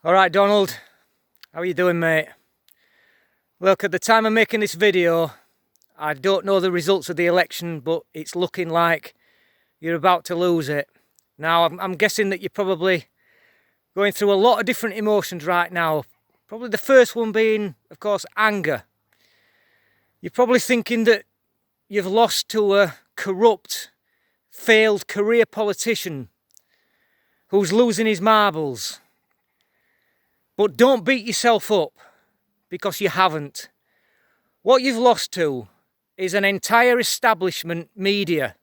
All right, Donald, how are you doing, mate? Look, at the time of making this video, I don't know the results of the election, but it's looking like you're about to lose it. Now, I'm guessing that you're probably going through a lot of different emotions right now. Probably the first one being, of course, anger. You're probably thinking that you've lost to a corrupt, failed career politician who's losing his marbles. But don't beat yourself up, because you haven't. What you've lost to is an entire establishment media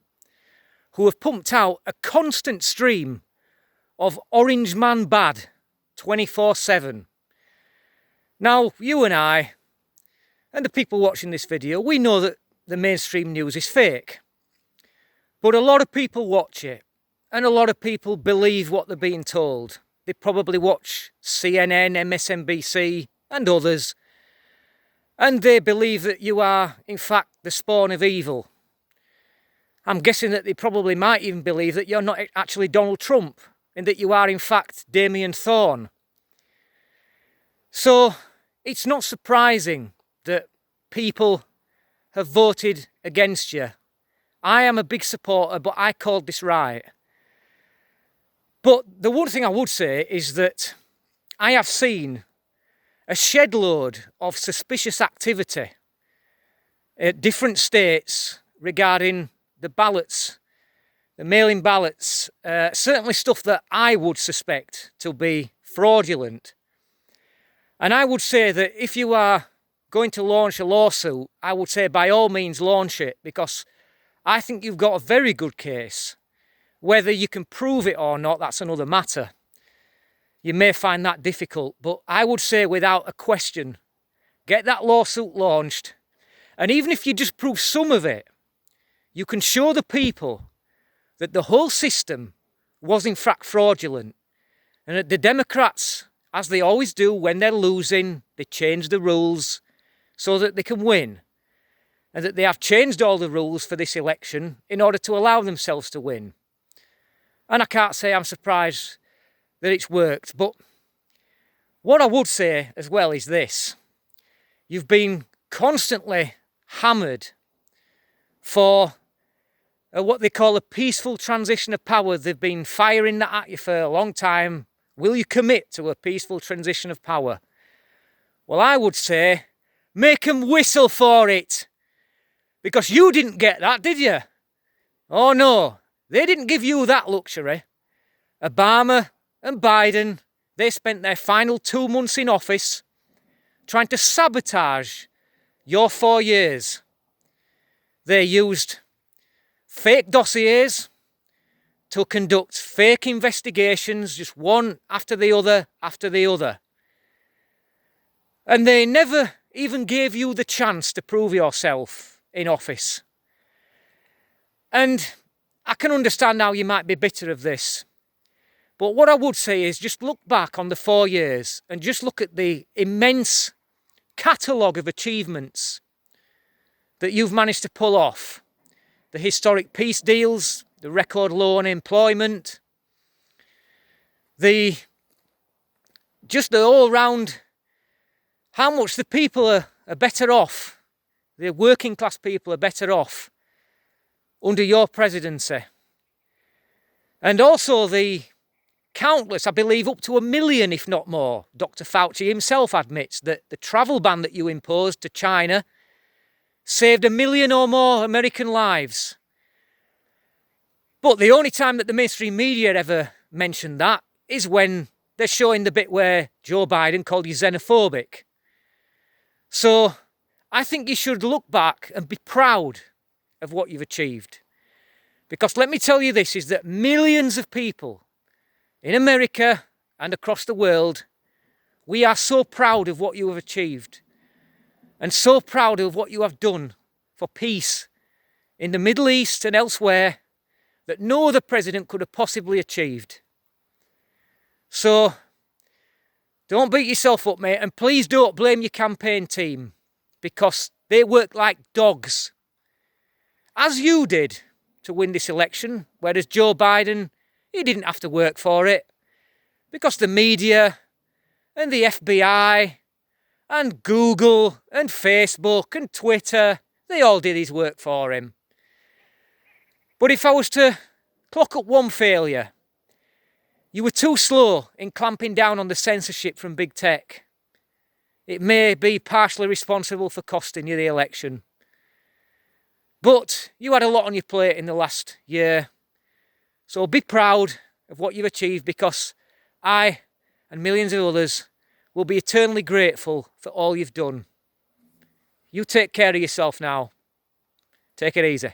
who have pumped out a constant stream of Orange Man bad 24/7. Now, you and I, and the people watching this video, we know that the mainstream news is fake. But a lot of people watch it, and a lot of people believe what they're being told. They probably watch CNN, MSNBC, and others, and they believe that you are, in fact, the spawn of evil. I'm guessing that they probably might even believe that you're not actually Donald Trump, and that you are, in fact, Damien Thorne. So, it's not surprising that people have voted against you. I am a big supporter, but I called this right. But the one thing I would say is that I have seen a shed load of suspicious activity at different states regarding the ballots, the mail-in ballots, certainly stuff that I would suspect to be fraudulent. And I would say that if you are going to launch a lawsuit, I would say by all means launch it, because I think you've got a very good case. Whether you can prove it or not, that's another matter. You may find that difficult, but I would say without a question, get that lawsuit launched. And even if you just prove some of it, you can show the people that the whole system was in fact fraudulent. And that the Democrats, as they always do when they're losing, they change the rules so that they can win. And that they have changed all the rules for this election in order to allow themselves to win. And I can't say I'm surprised that it's worked. But what I would say as well is this. You've been constantly hammered for what they call a peaceful transition of power. They've been firing that at you for a long time. Will you commit to a peaceful transition of power? Well, I would say, make them whistle for it. Because you didn't get that, did you? Oh no. They didn't give you that luxury. Obama and Biden, they spent their final 2 months in office trying to sabotage your 4 years. They used fake dossiers to conduct fake investigations, just one after the other after the other. And they never even gave you the chance to prove yourself in office. And I can understand how you might be bitter of this. But what I would say is just look back on the 4 years and just look at the immense catalogue of achievements that you've managed to pull off. The historic peace deals, the record low unemployment, just the all-round, how much the people are better off, the working class people are better off under your presidency. And also the countless, I believe up to 1 million, if not more. Dr. Fauci himself admits that the travel ban that you imposed to China saved 1 million or more American lives. But the only time that the mainstream media ever mentioned that is when they're showing the bit where Joe Biden called you xenophobic. So I think you should look back and be proud of what you've achieved. Because let me tell you this, is that millions of people in America and across the world, we are so proud of what you have achieved and so proud of what you have done for peace in the Middle East and elsewhere that no other president could have possibly achieved. So don't beat yourself up, mate, and please don't blame your campaign team, because they work like dogs, as you did, to win this election, whereas Joe Biden, he didn't have to work for it, because the media and the FBI and Google and Facebook and Twitter, they all did his work for him. But if I was to clock up one failure, you were too slow in clamping down on the censorship from big tech. It may be partially responsible for costing you the election. But you had a lot on your plate in the last year. So be proud of what you've achieved, because I and millions of others will be eternally grateful for all you've done. You take care of yourself now. Take it easy.